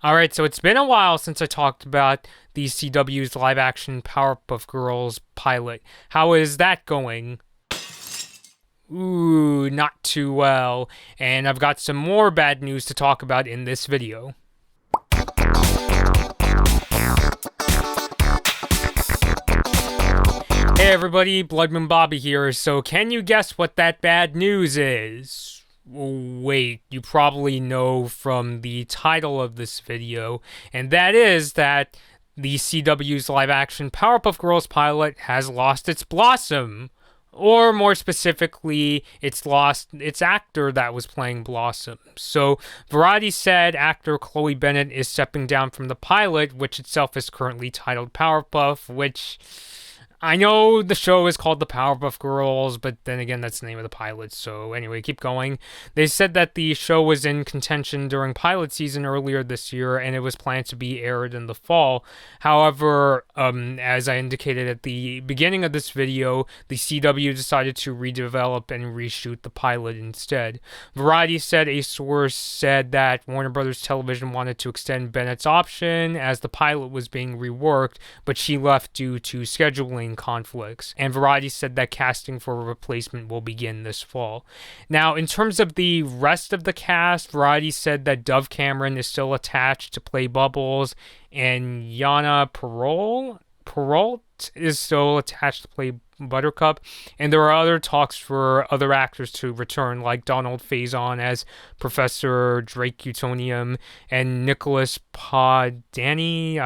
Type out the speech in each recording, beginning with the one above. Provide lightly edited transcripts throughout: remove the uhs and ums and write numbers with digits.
Alright, so it's been a while since I talked about the CW's live-action Powerpuff Girls pilot. How is that going? Ooh, not too well. And I've got some more bad news to talk about in this video. Hey everybody, Bloodman Bobby here. So can you guess what that bad news is? Wait, you probably know from the title of this video, and that is that the CW's live-action Powerpuff Girls pilot has lost its Blossom. Or more specifically, it's lost its actor that was playing Blossom. So, Variety said actor Chloe Bennett is stepping down from the pilot, which itself is currently titled Powerpuff, which I know the show is called The Powerpuff Girls, but then again, that's the name of the pilot. So anyway, keep going. They said that the show was in contention during pilot season earlier this year, and it was planned to be aired in the fall. However, as I indicated at the beginning of this video, the CW decided to redevelop and reshoot the pilot instead. Variety said a source said that Warner Brothers Television wanted to extend Bennett's option as the pilot was being reworked, but she left due to scheduling conflicts, and Variety said that casting for a replacement will begin this fall. Now, in terms of the rest of the cast, Variety said that Dove Cameron is still attached to play Bubbles, and Yana Perrault is still attached to play Buttercup, and there are other talks for other actors to return, like Donald Faison as Professor Drake Utonium and Nicholas Podani.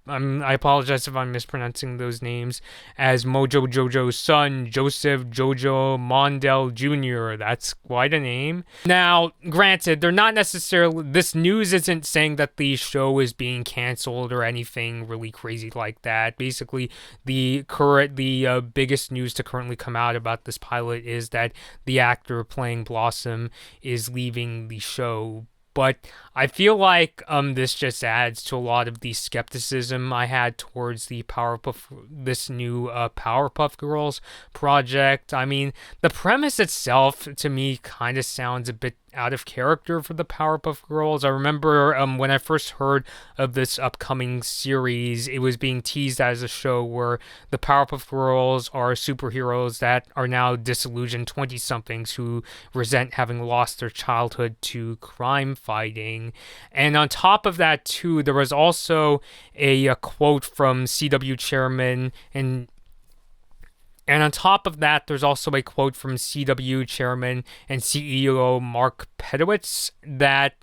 I apologize if I'm mispronouncing those names, as Mojo Jojo's son, Joseph Jojo Mondale Jr. That's quite a name. Now, granted, they're not necessarily, this news isn't saying that the show is being canceled or anything really crazy like that. Basically, the biggest news to currently come out about this pilot is that the actor playing Blossom is leaving the show. But I feel like this just adds to a lot of the skepticism I had towards this new Powerpuff Girls project. I mean, the premise itself, to me, kind of sounds a bit out of character for the Powerpuff Girls. I remember when I first heard of this upcoming series, it was being teased as a show where the Powerpuff Girls are superheroes that are now disillusioned 20-somethings who resent having lost their childhood to crime fighting. And on top of that, too, there was also a quote from CW chairman and on top of that, there's also a quote from CW chairman and CEO Mark Pedowitz that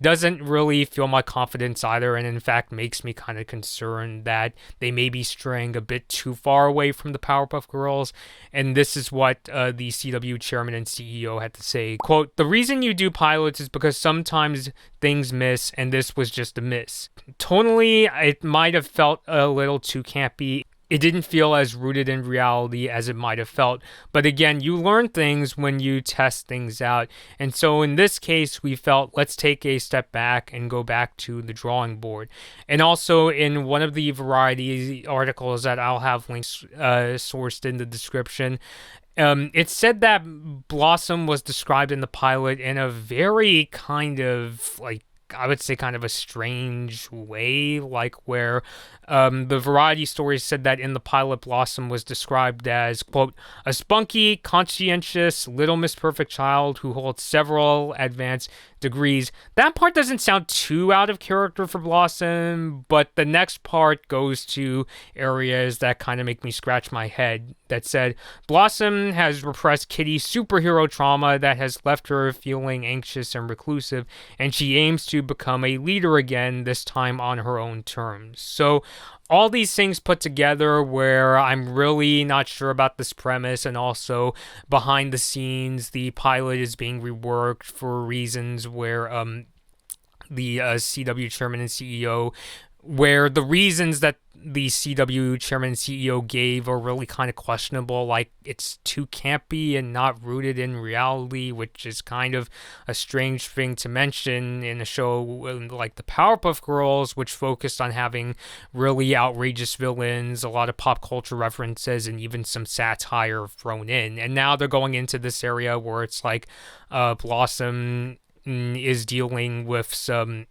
doesn't really feel my confidence either, and in fact makes me kind of concerned that they may be straying a bit too far away from the Powerpuff Girls. And this is what the CW chairman and CEO had to say. Quote, "The reason you do pilots is because sometimes things miss, and this was just a miss. Tonally, it might have felt a little too campy. It didn't feel as rooted in reality as it might have felt. But again, you learn things when you test things out. And so in this case, we felt let's take a step back and go back to the drawing board." And also in one of the Variety articles that I'll have links sourced in the description, it said that Blossom was described in the pilot in a very kind of I would say kind of a strange way, like where the Variety story said that in the pilot, Blossom was described as, quote, "a spunky, conscientious, little Miss Perfect child who holds several advanced degrees." That part doesn't sound too out of character for Blossom, but the next part goes to areas that kind of make me scratch my head. That said, "Blossom has repressed Kitty's superhero trauma that has left her feeling anxious and reclusive, and she aims to become a leader again, this time on her own terms." So all these things put together where I'm really not sure about this premise, and also behind the scenes, the pilot is being reworked for reasons where the CW chairman and CEO, where the reasons that the CW chairman and CEO gave are really kind of questionable, like it's too campy and not rooted in reality, which is kind of a strange thing to mention in a show like the Powerpuff Girls, which focused on having really outrageous villains, a lot of pop culture references, and even some satire thrown in. And now they're going into this area where it's like Blossom is dealing with some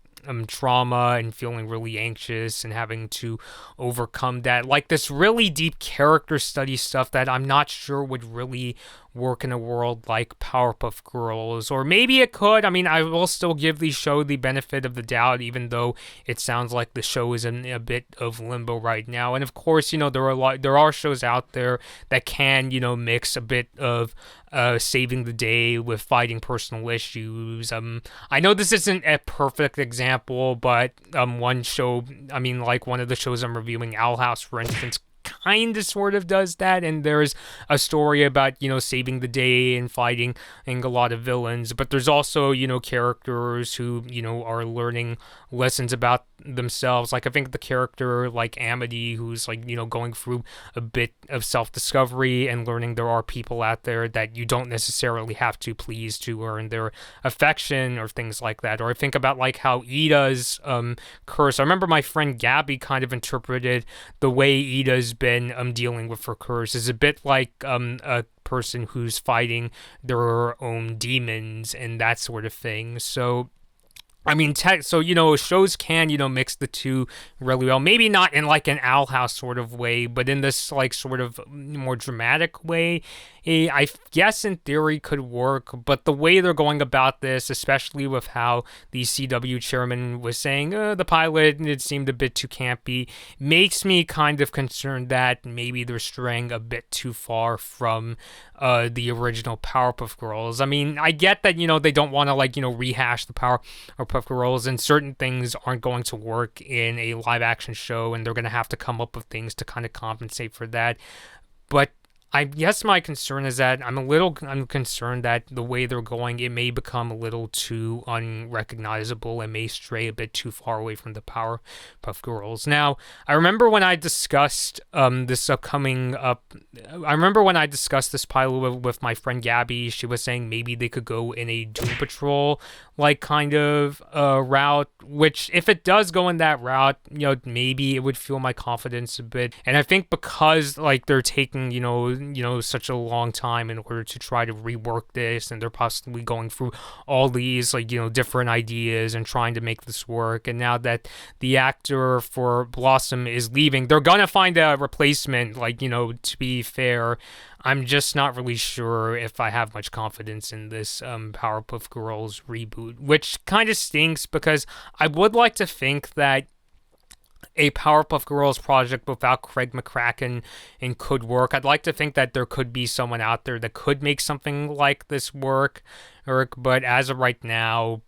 trauma and feeling really anxious and having to overcome that. Like this really deep character study stuff that I'm not sure would really work in a world like Powerpuff Girls, or maybe it could. I mean, I will still give the show the benefit of the doubt, even though it sounds like the show is in a bit of limbo right now. And of course, there are shows out there that can, mix a bit of saving the day with fighting personal issues. I know this isn't a perfect example, but one show, like one of the shows I'm reviewing, Owl House, for instance, kind of sort of does that, and there's a story about saving the day and fighting a lot of villains, but there's also characters who are learning lessons about themselves. Like I think the character like Amity, who's like going through a bit of self-discovery and learning there are people out there that you don't necessarily have to please to earn their affection or things like that. Or I think about like how Ida's curse. I remember my friend Gabby kind of interpreted the way Ida's been dealing with her curse is a bit like a person who's fighting their own demons and that sort of thing. So shows can, mix the two really well. Maybe not in like an Owl House sort of way, but in this like sort of more dramatic way. I guess in theory could work, but the way they're going about this, especially with how the CW chairman was saying the pilot, it seemed a bit too campy, makes me kind of concerned that maybe they're straying a bit too far from the original Powerpuff Girls. I mean, I get that, they don't want to like, rehash the Powerpuff Girls, and certain things aren't going to work in a live action show, and they're going to have to come up with things to kind of compensate for that. But I guess my concern is that I'm concerned that the way they're going, it may become a little too unrecognizable and may stray a bit too far away from the Powerpuff Girls. Now, I remember when I discussed this pilot with my friend Gabby, she was saying maybe they could go in a Doom Patrol like kind of route, which if it does go in that route, maybe it would fuel my confidence a bit. And I think because like they're taking, such a long time in order to try to rework this, and they're possibly going through all these like, different ideas and trying to make this work. And now that the actor for Blossom is leaving, they're gonna find a replacement. Like, to be fair, I'm just not really sure if I have much confidence in this Powerpuff Girls reboot, which kind of stinks because I would like to think that a Powerpuff Girls project without Craig McCracken and could work. I'd like to think that there could be someone out there that could make something like this work, but as of right now,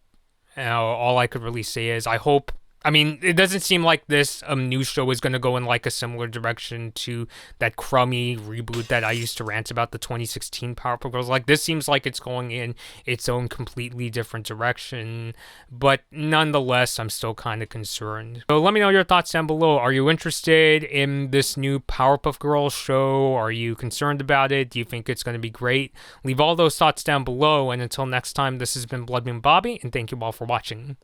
all I could really say is I hope. I mean, it doesn't seem like this new show is going to go in like a similar direction to that crummy reboot that I used to rant about, the 2016 Powerpuff Girls. Like, this seems like it's going in its own completely different direction, but nonetheless, I'm still kind of concerned. So let me know your thoughts down below. Are you interested in this new Powerpuff Girls show? Are you concerned about it? Do you think it's going to be great? Leave all those thoughts down below, and until next time, this has been Blood Moon Bobby, and thank you all for watching.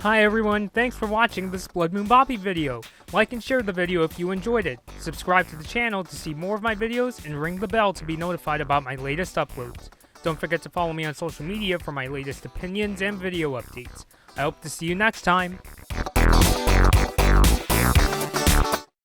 Hi everyone, thanks for watching this Blood Moon Bobby video. Like and share the video if you enjoyed it. Subscribe to the channel to see more of my videos and ring the bell to be notified about my latest uploads. Don't forget to follow me on social media for my latest opinions and video updates. I hope to see you next time.